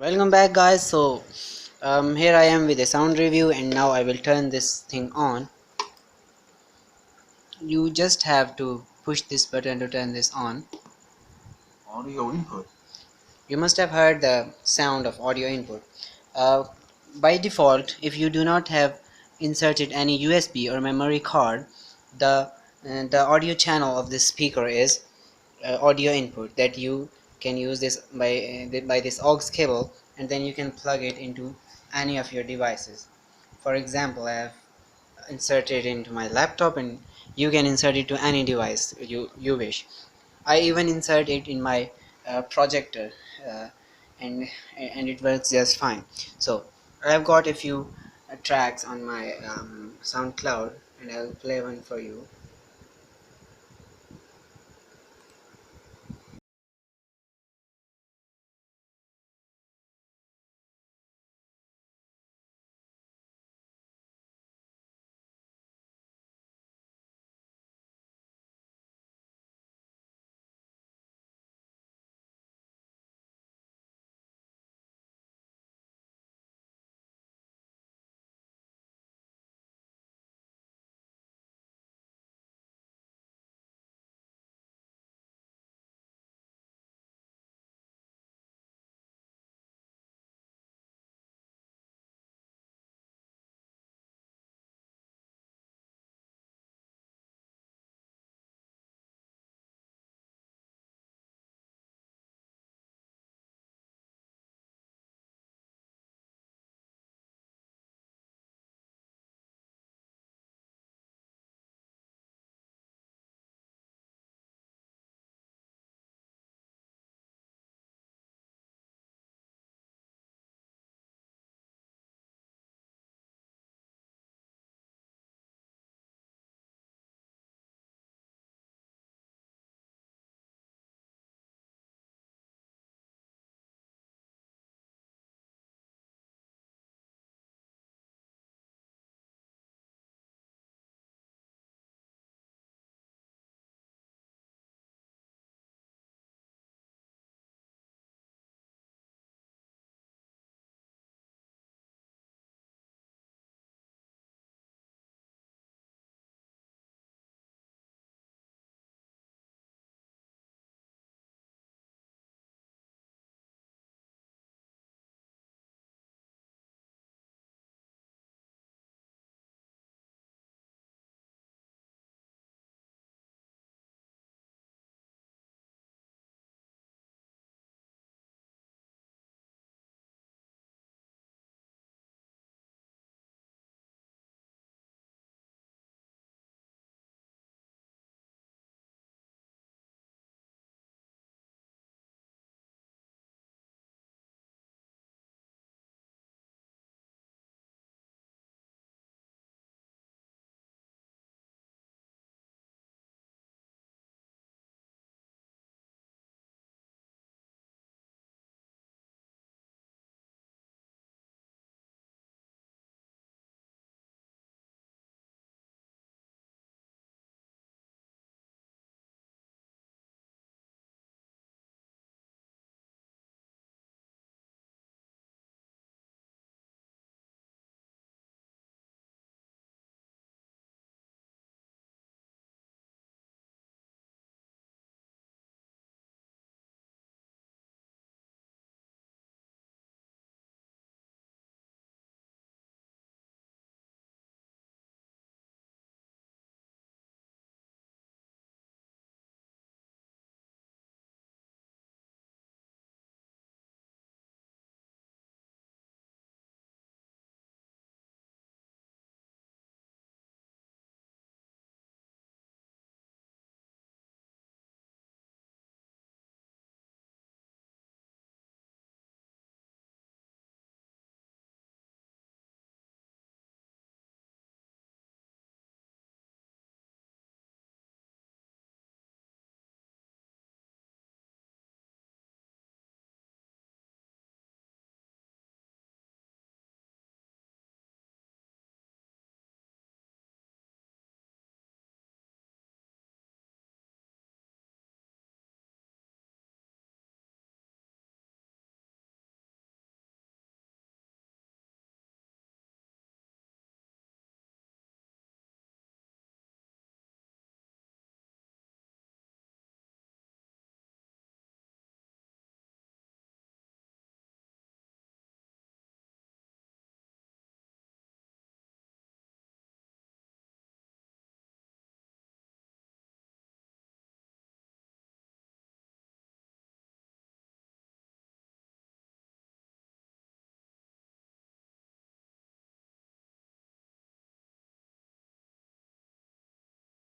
Welcome back, guys. Here I am with a sound review, and now I will turn this thing on. You just have to push this button to turn this on. Audio input. You must have heard the sound of audio input. uh, by default, if you do not have inserted any USB or memory card, the audio channel of this speaker is audio input that you can use this by this aux cable, and then you can plug it into any of your devices. For example, I have inserted into my laptop, and you can insert it to any device you wish. I even insert it in my projector, uh, and it works just fine. So I've got a few tracks on my SoundCloud, and I'll play one for you.